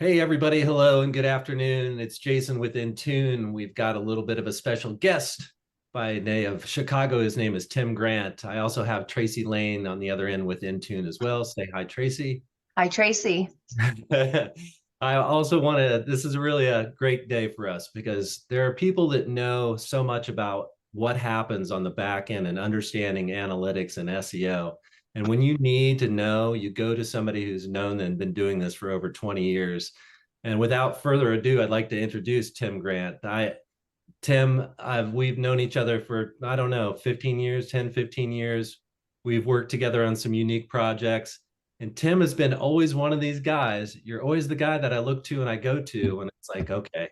Hey, everybody. Hello and good afternoon. It's Jason with Intune. We've got a little bit of a special guest by name of Chicago. His name is Tim Grant. I also have Tracy Lane on the other end with Intune as well. Say hi, Tracy. Hi, Tracy. I also want to, this is really a great day for us because there are people that know so much about what happens on the back end and understanding analytics and SEO. And when you need to know, you go to somebody who's known and been doing this for over 20 years. And without further ado, I'd like to introduce Tim Grant. Tim, we've known each other for, I don't know, 15 years, 10, 15 years. We've worked together on some unique projects. And Tim has been always one of these guys. You're always the guy that I look to and I go to, and it's like, okay,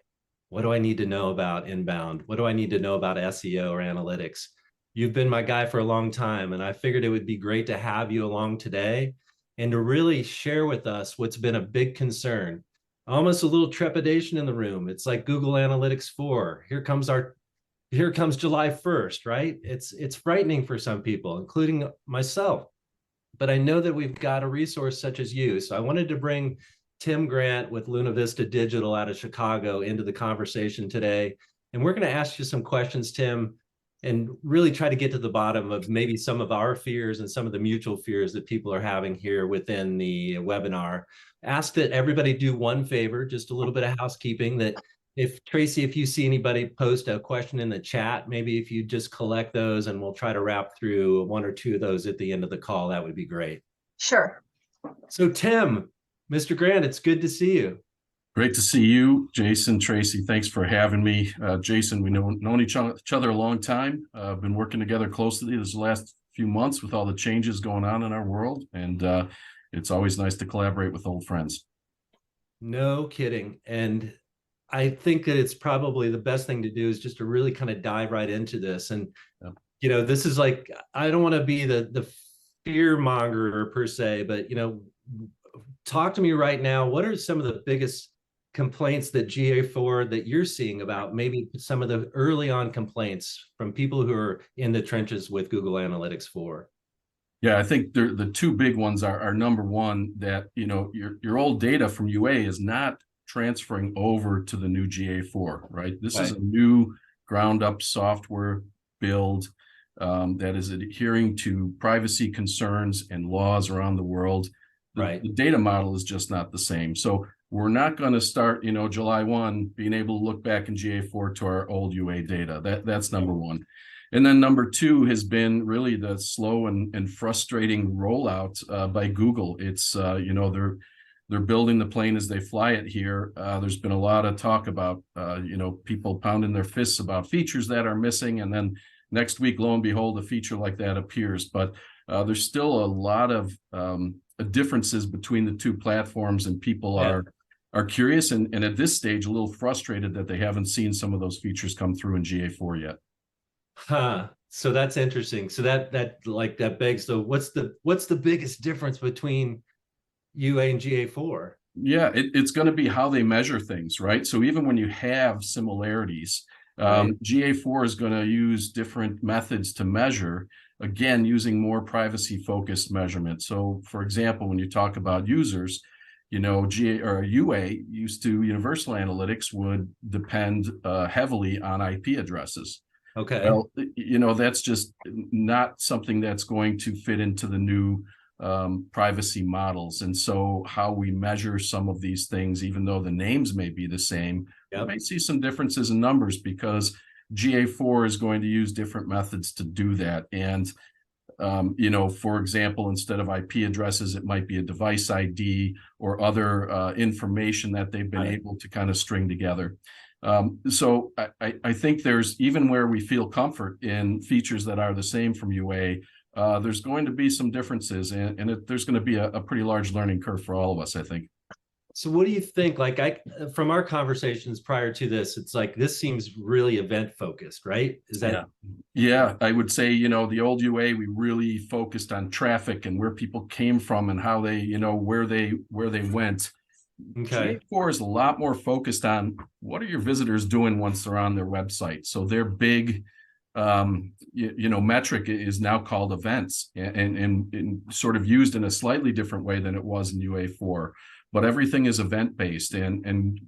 what do I need to know about inbound? What do I need to know about SEO or analytics? You've been my guy for a long time, and I figured it would be great to have you along today and to really share with us what's been a big concern, almost a little trepidation in the room. It's like Google Analytics 4. Here comes July 1st, right? It's frightening for some people, including myself. But I know that we've got a resource such as you. So I wanted to bring Tim Grant with Luna Vista Digital out of Chicago into the conversation today. And we're going to ask you some questions, Tim, and really try to get to the bottom of maybe some of our fears and some of the mutual fears that people are having here within the webinar. Ask that everybody do one favor, just a little bit of housekeeping, that if Tracy, if you see anybody post a question in the chat, maybe if you just collect those and we'll try to wrap through one or two of those at the end of the call, that would be great. Sure. So Tim, Mr. Grant, it's good to see you. Great to see you, Jason, Tracy. Thanks for having me. Jason, we known each other a long time. Been working together closely this last few months with all the changes going on in our world. And it's always nice to collaborate with old friends. No kidding. And I think that it's probably the best thing to do is just to really kind of dive right into this. And, this is like, I don't want to be the fear monger per se, but, talk to me right now. What are some of the biggest complaints that GA4 that you're seeing about maybe some of the early on complaints from people who are in the trenches with Google Analytics 4? Yeah, I think the two big ones are number one, that your old data from UA is not transferring over to the new GA4, right? This is a new ground up software build that is adhering to privacy concerns and laws around the world. The data model is just not the same. So we're not going to start, July 1 being able to look back in GA4 to our old UA data. That's number one. And then number two has been really the slow and frustrating rollout by Google. It's, they're building the plane as they fly it here. There's been a lot of talk about, people pounding their fists about features that are missing. And then next week, lo and behold, a feature like that appears. But there's still a lot of differences between the two platforms, and people are curious and at this stage a little frustrated that they haven't seen some of those features come through in GA4 yet. So that's interesting. So that begs, so what's the biggest difference between UA and GA4? Yeah, it's going to be how they measure things, right? So even when you have similarities, GA4 is going to use different methods to measure, again, using more privacy focused measurement. So for example, when you talk about users, UA used to Universal Analytics would depend heavily on IP addresses. Okay. Well, that's just not something that's going to fit into the new privacy models. And so how we measure some of these things, even though the names may be the same, we may see some differences in numbers because GA4 is going to use different methods to do that. And for example, instead of IP addresses, it might be a device ID or other information that they've been able to kind of string together. So I think there's, even where we feel comfort in features that are the same from UA, there's going to be some differences, and there's going to be a pretty large learning curve for all of us, I think. So what do you think? From our conversations prior to this, it's like, this seems really event focused, right? Is that? Yeah, I would say, the old UA, we really focused on traffic and where people came from and how they, where they went. Okay. GA4 is a lot more focused on what are your visitors doing once they're on their website. So their big metric is now called events, and sort of used in a slightly different way than it was in UA4. But everything is event based, and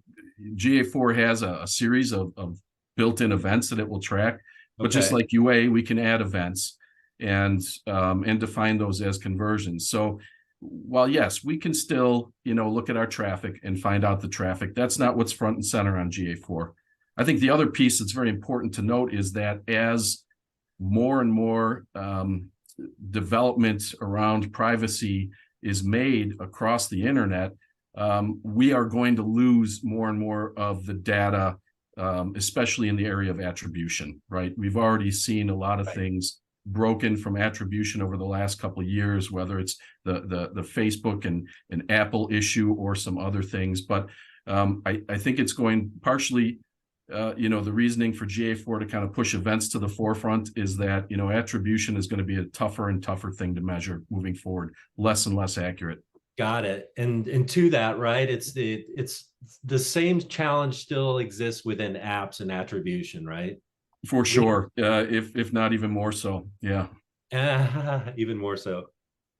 GA4 has a series of built-in events that it will track. But just like UA, we can add events and define those as conversions. So while yes, we can still look at our traffic and find out the traffic, that's not what's front and center on GA4. I think the other piece that's very important to note is that as more and more development around privacy is made across the internet, we are going to lose more and more of the data, especially in the area of attribution, right? We've already seen a lot of things broken from attribution over the last couple of years, whether it's the Facebook and an Apple issue or some other things. But I think it's going partially, the reasoning for GA4 to kind of push events to the forefront is that, attribution is going to be a tougher and tougher thing to measure moving forward, less and less accurate. Got it. And to that, right? It's the same challenge still exists within apps and attribution, right? For sure. If not even more so. Yeah. Even more so.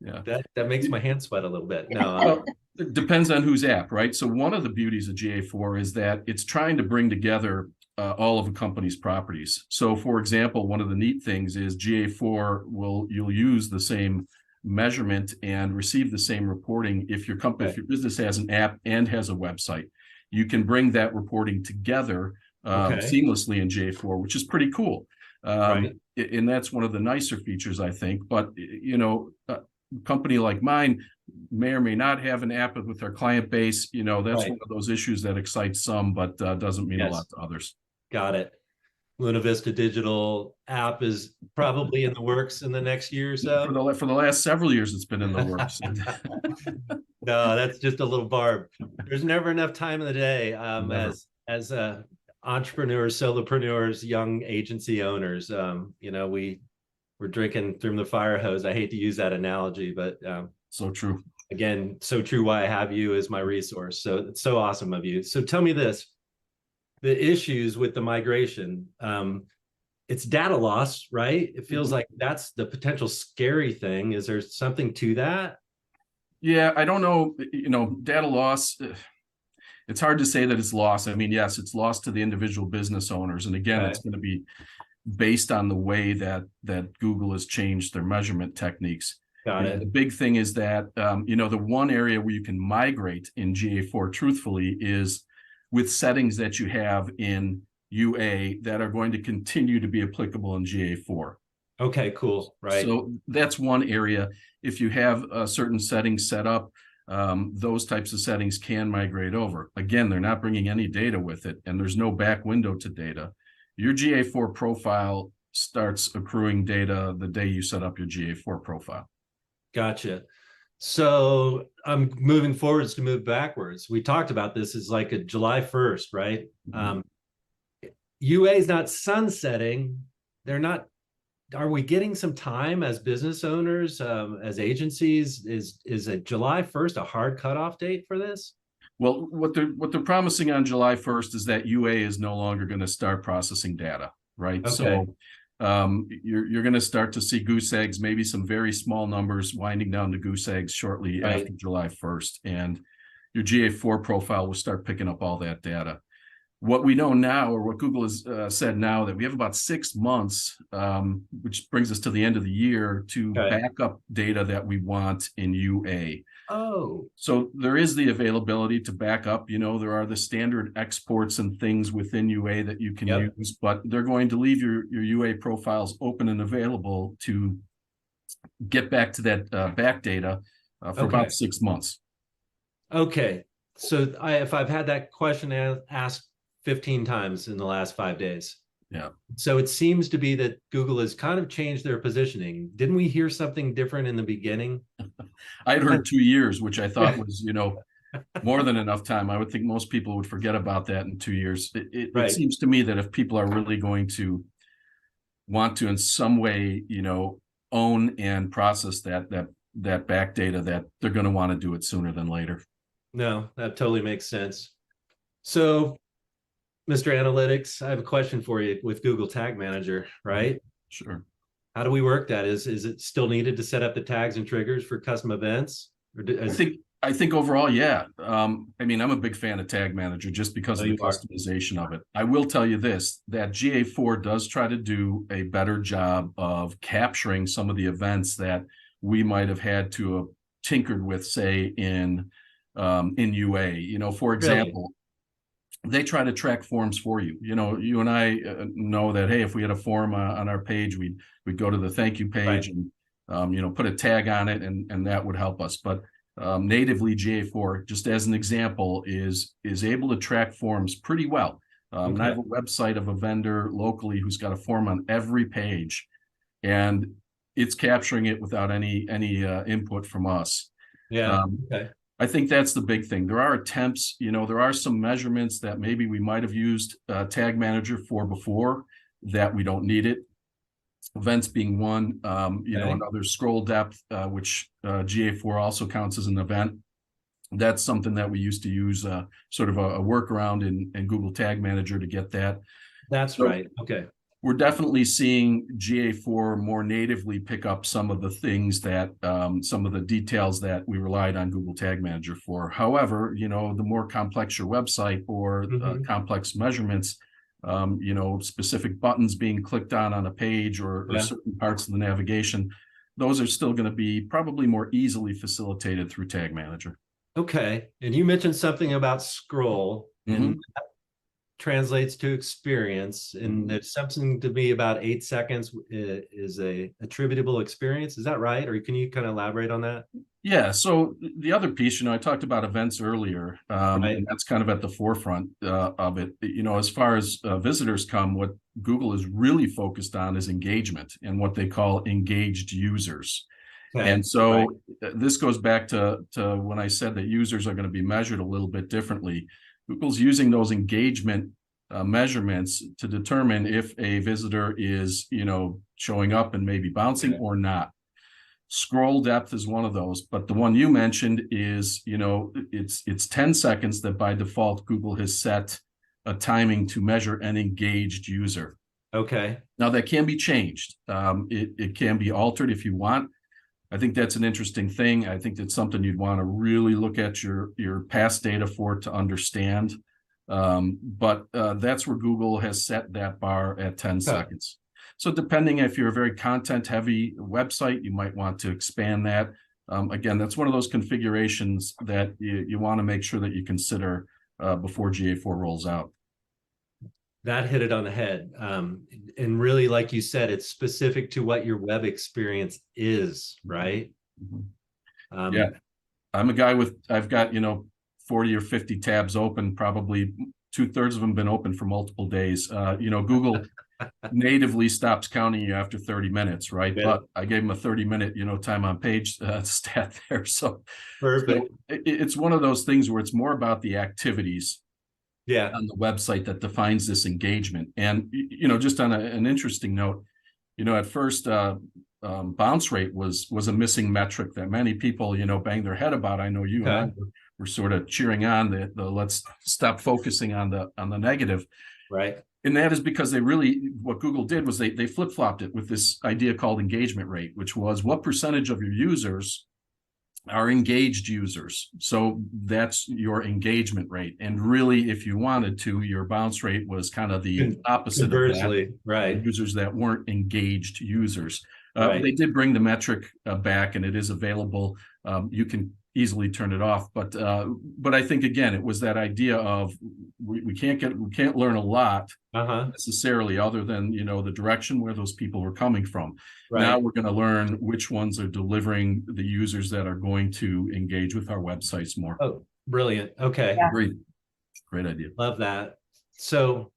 Yeah. That makes my hand sweat a little bit. No. Well, it depends on whose app, right? So one of the beauties of GA4 is that it's trying to bring together all of a company's properties. So for example, one of the neat things is GA4 you'll use the same measurement and receive the same reporting if your company, if your business has an app and has a website. You can bring that reporting together seamlessly in GA4, which is pretty cool. And that's one of the nicer features, I think. But a company like mine may or may not have an app with their client base. That's one of those issues that excites some, but doesn't mean a lot to others. Got it. Luna Vista Digital app is probably in the works in the next year or so. For the last several years, it's been in the works. No, that's just a little barb. There's never enough time in the day as entrepreneurs, solopreneurs, young agency owners. We're drinking from the fire hose. I hate to use that analogy, but so true. Again, so true why I have you as my resource. So it's so awesome of you. So tell me this. The issues with the migration, it's data loss, right? It feels like that's the potential scary thing. Is there something to that? Yeah, I don't know. Data loss, it's hard to say that it's lost. I mean, yes, it's lost to the individual business owners. And again, it's going to be based on the way that Google has changed their measurement techniques. Got it. The big thing is that, the one area where you can migrate in GA4 truthfully is with settings that you have in UA that are going to continue to be applicable in GA4. Okay, cool. Right. So that's one area. If you have certain settings set up, those types of settings can migrate over. Again, they're not bringing any data with it, and there's no back window to data. Your GA4 profile starts accruing data the day you set up your GA4 profile. Gotcha. So I'm moving forwards to move backwards. We talked about this as like a July 1st, right? UA is not sunsetting. They're not. Are we getting some time as business owners, as agencies? Is a July 1st a hard cutoff date for this? Well, what they're promising on July 1st is that UA is no longer going to start processing data, right? Okay. So you're going to start to see goose eggs, maybe some very small numbers winding down to goose eggs shortly after July 1st. And your GA4 profile will start picking up all that data. What we know now, or what Google has said now, that we have about 6 months, which brings us to the end of the year, to back up data that we want in UA. Oh. So there is the availability to back up. There are the standard exports and things within UA that you can use, but they're going to leave your UA profiles open and available to get back to that back data for about 6 months. Okay. So if I've had that question asked 15 times in the last 5 days. Yeah. So it seems to be that Google has kind of changed their positioning. Didn't we hear something different in the beginning? I had heard 2 years, which I thought was, more than enough time. I would think most people would forget about that in 2 years. It seems to me that if people are really going to want to in some way, own and process that back data, that they're going to want to do it sooner than later. No, that totally makes sense. So Mr. Analytics, I have a question for you with Google Tag Manager, right? Sure. How do we work that? Is it still needed to set up the tags and triggers for custom events? I think overall, yeah. I mean, I'm a big fan of Tag Manager just because Oh, of the you are. customization of it. I will tell you this, that GA4 does try to do a better job of capturing some of the events that we might have had to have tinkered with, say, in UA. For Really? example, they try to track forms for you. You and I know that, hey, if we had a form on our page, we'd go to the thank you page Right. and put a tag on it, and that would help us. But natively GA4, just as an example, is able to track forms pretty well. And I Okay. have a website of a vendor locally who's got a form on every page, and it's capturing it without any input from us. Yeah. Um, Okay. I think that's the big thing. There are attempts, there are some measurements that maybe we might have used Tag Manager for before that we don't need it. Events being one, Okay. another scroll depth, which GA4 also counts as an event. That's something that we used to use sort of a workaround in Google Tag Manager to get that. That's So right. Okay. we're definitely seeing GA4 more natively pick up some of the things that some of the details that we relied on Google Tag Manager for. However, the more complex your website or complex measurements, specific buttons being clicked on a page or Yeah. certain parts of the navigation, those are still going to be probably more easily facilitated through Tag Manager. Okay. And you mentioned something about scroll, and Mhm. translates to experience, and it's something to be about 8 seconds is a attributable experience. Is that right? Or can you kind of elaborate on that? Yeah. So the other piece, I talked about events earlier, Right. and that's kind of at the forefront of it. As far as visitors come, what Google is really focused on is engagement and what they call engaged users. And Okay. Right. so this goes back to when I said that users are going to be measured a little bit differently. Google's using those engagement measurements to determine if a visitor is, showing up and maybe bouncing Okay. or not. Scroll depth is one of those, but the one you mentioned is, it's 10 seconds that by default Google has set a timing to measure an engaged user. Okay. Now that can be changed. It can be altered if you want. I think that's an interesting thing. I think that's something you'd want to really look at your past data for to understand. But that's where Google has set that bar at 10 seconds. So depending if you're a very content heavy website, you might want to expand that. Again, that's one of those configurations that you want to make sure that you consider before GA4 rolls out. That hit it on the head. And really, like you said, it's specific to what your web experience is, right? Yeah. I'm a guy I've got, 40 or 50 tabs open, probably 2/3 of them been open for multiple days. Google natively stops counting you after 30 minutes, right? Yeah. But I gave them a 30-minute, time on page stat there. So Perfect. it's one of those things where it's more about the activities Yeah. on the website that defines this engagement. And, just on an interesting note, at first, bounce rate was a missing metric that many people, bang their head about. I know you and I were sort of cheering on the let's stop focusing on the negative. Right. And that is because what Google did was they flip-flopped it with this idea called engagement rate, which was what percentage of your users are engaged users. So that's your engagement rate. And really, if you wanted to, your bounce rate was kind of the opposite of that. Conversely, right. Users that weren't engaged users. Right. They did bring the metric back, and it is available. You can easily turn it off, but I think again, it was that idea of we can't learn a lot necessarily other than the direction where those people were coming from. Right. Now we're going to learn which ones are delivering the users that are going to engage with our websites more. Oh, brilliant. Okay. Yeah. Great idea. Love that. So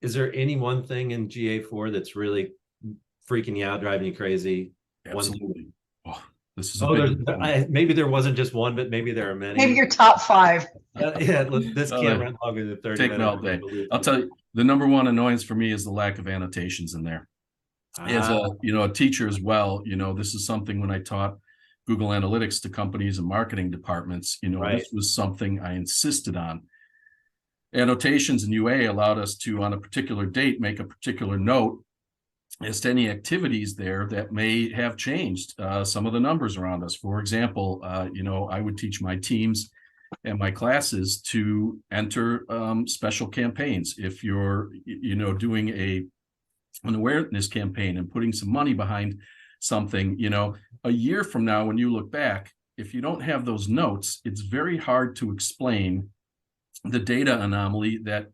is there any one thing in GA4 that's really freaking you out, driving you crazy? Absolutely. This is a big one. Maybe there wasn't just one, but maybe there are many. Maybe your top 5. Yeah, this can't run longer than 30 take minutes. Take me all day. I'll tell you, the number one annoyance for me is the lack of annotations in there. As a teacher as well, this is something when I taught Google Analytics to companies and marketing departments, Right. This was something I insisted on. Annotations in UA allowed us to, on a particular date, make a particular note as to any activities there that may have changed some of the numbers around us. For example, I would teach my teams and my classes to enter special campaigns. If you're, doing an awareness campaign and putting some money behind something, a year from now, when you look back, if you don't have those notes, it's very hard to explain the data anomaly that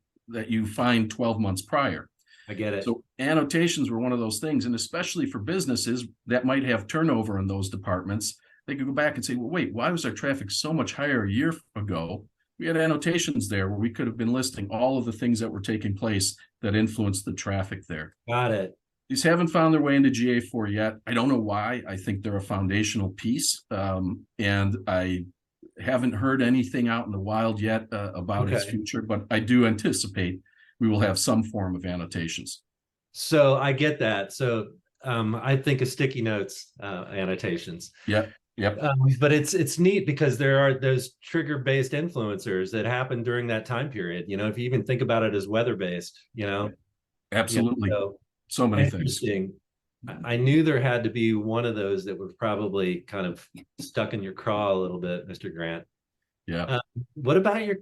you find 12 months prior. I get it. So annotations were one of those things, and especially for businesses that might have turnover in those departments, they could go back and say, well, wait, why was our traffic so much higher a year ago? We had annotations there where we could have been listing all of the things that were taking place that influenced the traffic there. Got it. These haven't found their way into GA4 yet. I don't know why. I think they're a foundational piece, and I haven't heard anything out in the wild yet about its future, but I do anticipate we will have some form of annotations. So I get that. So I think of sticky notes annotations. Yep. But it's neat because there are those trigger-based influencers that happen during that time period. If you even think about it as weather-based, Absolutely. So many things. I knew there had to be one of those that was probably kind of stuck in your craw a little bit, Mr. Grant. Yeah. What about your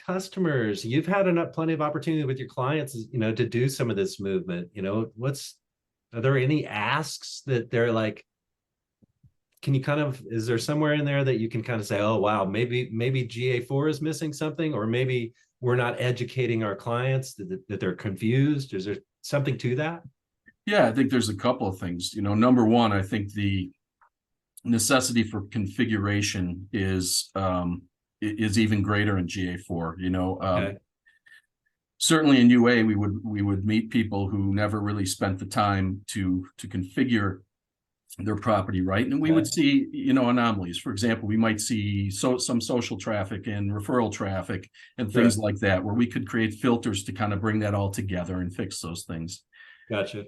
customers? You've had plenty of opportunity with your clients, to do some of this movement. Are there any asks that they're like, is there somewhere in there that you can kind of say, oh, wow, maybe GA4 is missing something, or maybe we're not educating our clients that they're confused? Is there something to that? Yeah, I think there's a couple of things. Number one, I think the necessity for configuration is even greater in GA4. Certainly in UA, we would meet people who never really spent the time to configure their property right, and we would see anomalies. For example, we might see some social traffic and referral traffic and things like that, where we could create filters to kind of bring that all together and fix those things. Gotcha.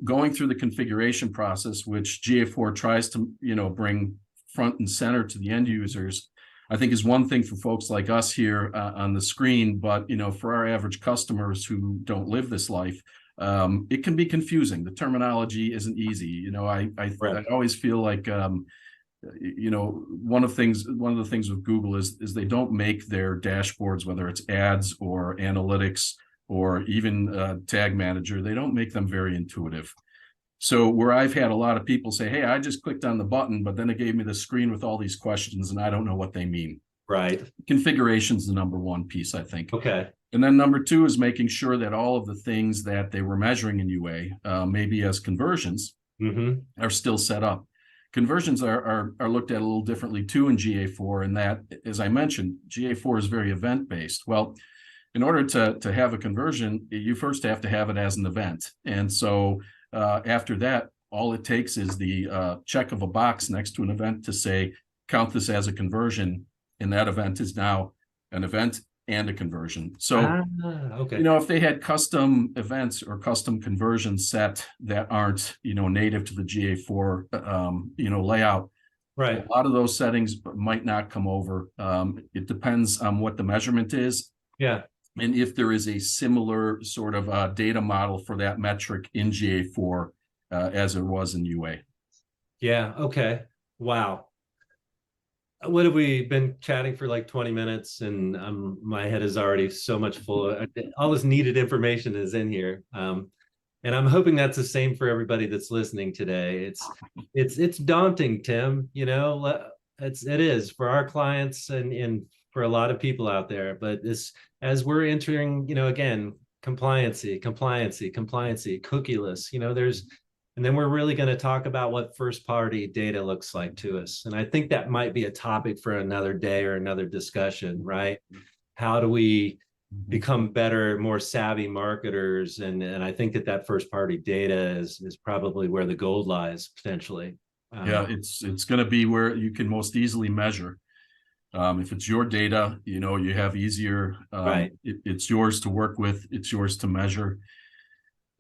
Going through the configuration process, which GA4 tries to bring front and center to the end users, I think is one thing for folks like us here on the screen, but for our average customers who don't live this life, it can be confusing. The terminology isn't easy. I always feel like one of the things with Google is they don't make their dashboards, whether it's ads or analytics or even tag manager, they don't make them very intuitive. So where I've had a lot of people say, hey, I just clicked on the button, but then it gave me the screen with all these questions and I don't know what they mean. Right. Configuration's the number one piece, I think. Okay. And then number two is making sure that all of the things that they were measuring in UA, maybe as conversions, are still set up. Conversions are looked at a little differently too in GA4, in that, as I mentioned, GA4 is very event-based. Well, in order to have a conversion, you first have to have it as an event. And so after that, all it takes is the check of a box next to an event to say, count this as a conversion, and that event is now an event and a conversion. So, if they had custom events or custom conversions set that aren't, native to the GA4, layout, right, a lot of those settings might not come over. It depends on what the measurement is. Yeah. And if there is a similar sort of data model for that metric in GA4 as it was in UA. Yeah. Okay. Wow. What have we been chatting for, like 20 minutes, and my head is already so much full. All this needed information is in here. And I'm hoping that's the same for everybody that's listening today. It's daunting, Tim, it is for our clients and for a lot of people out there, but as we're entering, again, compliancy, cookieless, and then we're really going to talk about what first party data looks like to us. And I think that might be a topic for another day or another discussion, right? How do we become better, more savvy marketers? And I think that first party data is probably where the gold lies potentially. Yeah, it's going to be where you can most easily measure. If it's your data, you have easier, right. It's yours to work with, it's yours to measure.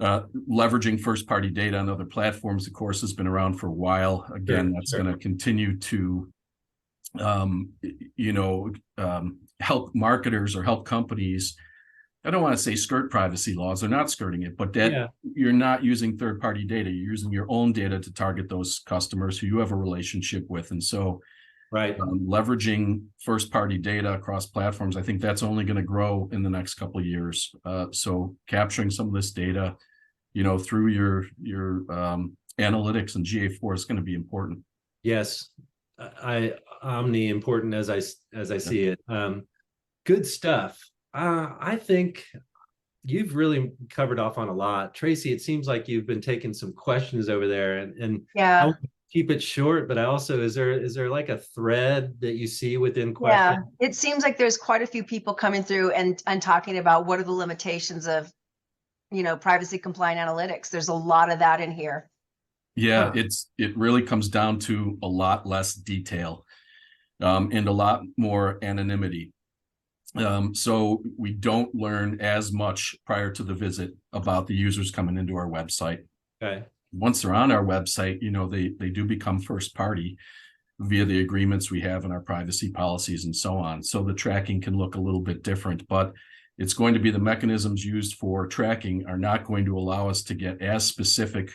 Leveraging first-party data on other platforms, of course, has been around for a while. Again, that's going to continue to, help marketers or help companies I don't want to say skirt privacy laws. They're not skirting it, but that you're not using third-party data. You're using your own data to target those customers who you have a relationship with. And so leveraging first-party data across platforms, I think that's only going to grow in the next couple of years. So capturing some of this data, through your analytics and GA4 is going to be important. Yes, omni important as I see it. Good stuff. I think you've really covered off on a lot. Tracy, it seems like you've been taking some questions over there, and I want to keep it short, but I also, is there like a thread that you see within questions? Yeah, it seems like there's quite a few people coming through and talking about what are the limitations of, privacy compliant analytics. There's a lot of that in here. Yeah, it really comes down to a lot less detail and a lot more anonymity. So we don't learn as much prior to the visit about the users coming into our website. Okay. Once they're on our website, they do become first party via the agreements we have in our privacy policies and so on. So the tracking can look a little bit different, but it's going to be the mechanisms used for tracking are not going to allow us to get as specific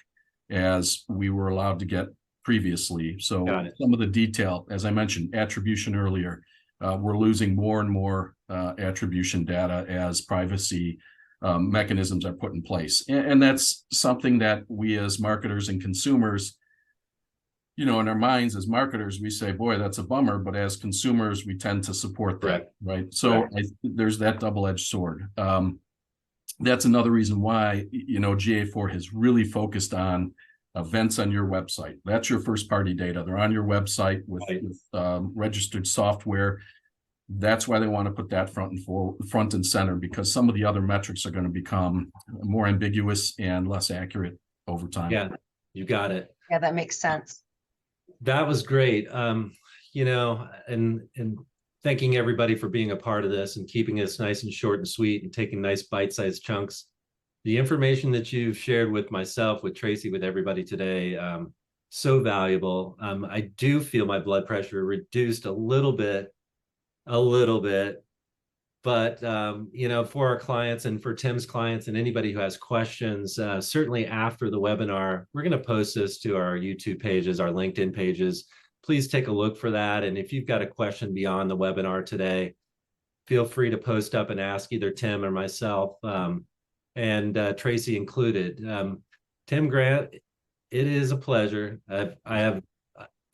as we were allowed to get previously. So some of the detail, as I mentioned, attribution earlier, we're losing more and more attribution data as privacy mechanisms are put in place. And that's something that we as marketers and consumers, in our minds as marketers, we say, boy, that's a bummer. But as consumers, we tend to support that, right? So there's that double-edged sword. That's another reason why, GA4 has really focused on events on your website. That's your first party data. They're on your website with registered software. That's why they want to put that front and center, because some of the other metrics are going to become more ambiguous and less accurate over time. Yeah, you got it. Yeah, that makes sense. That was great. And thanking everybody for being a part of this and keeping this nice and short and sweet and taking nice bite-sized chunks. The information that you've shared with myself, with Tracy, with everybody today, so valuable. I do feel my blood pressure reduced a little bit, but for our clients and for Tim's clients and anybody who has questions, certainly after the webinar, we're going to post this to our YouTube pages, our LinkedIn pages. Please take a look for that. And if you've got a question beyond the webinar today, feel free to post up and ask either Tim or myself, and Tracy included. Tim Grant, it is a pleasure. I have,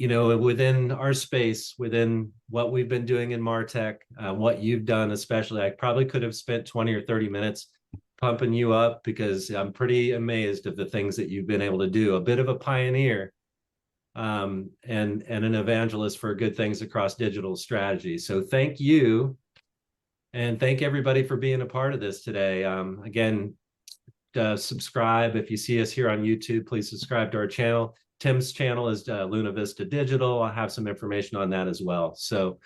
within our space, within what we've been doing in MarTech, what you've done especially, I probably could have spent 20 or 30 minutes pumping you up, because I'm pretty amazed of the things that you've been able to do. A bit of a pioneer and an evangelist for good things across digital strategy. So thank you. And thank everybody for being a part of this today. Again, subscribe. If you see us here on YouTube, please subscribe to our channel. Tim's channel is Luna Vista Digital. I'll have some information on that as well. So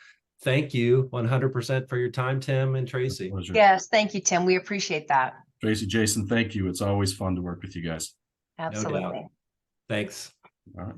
thank you 100% for your time, Tim and Tracy. Yes, thank you, Tim. We appreciate that. Tracy, Jason, thank you. It's always fun to work with you guys. Absolutely. No doubt. Thanks. All right.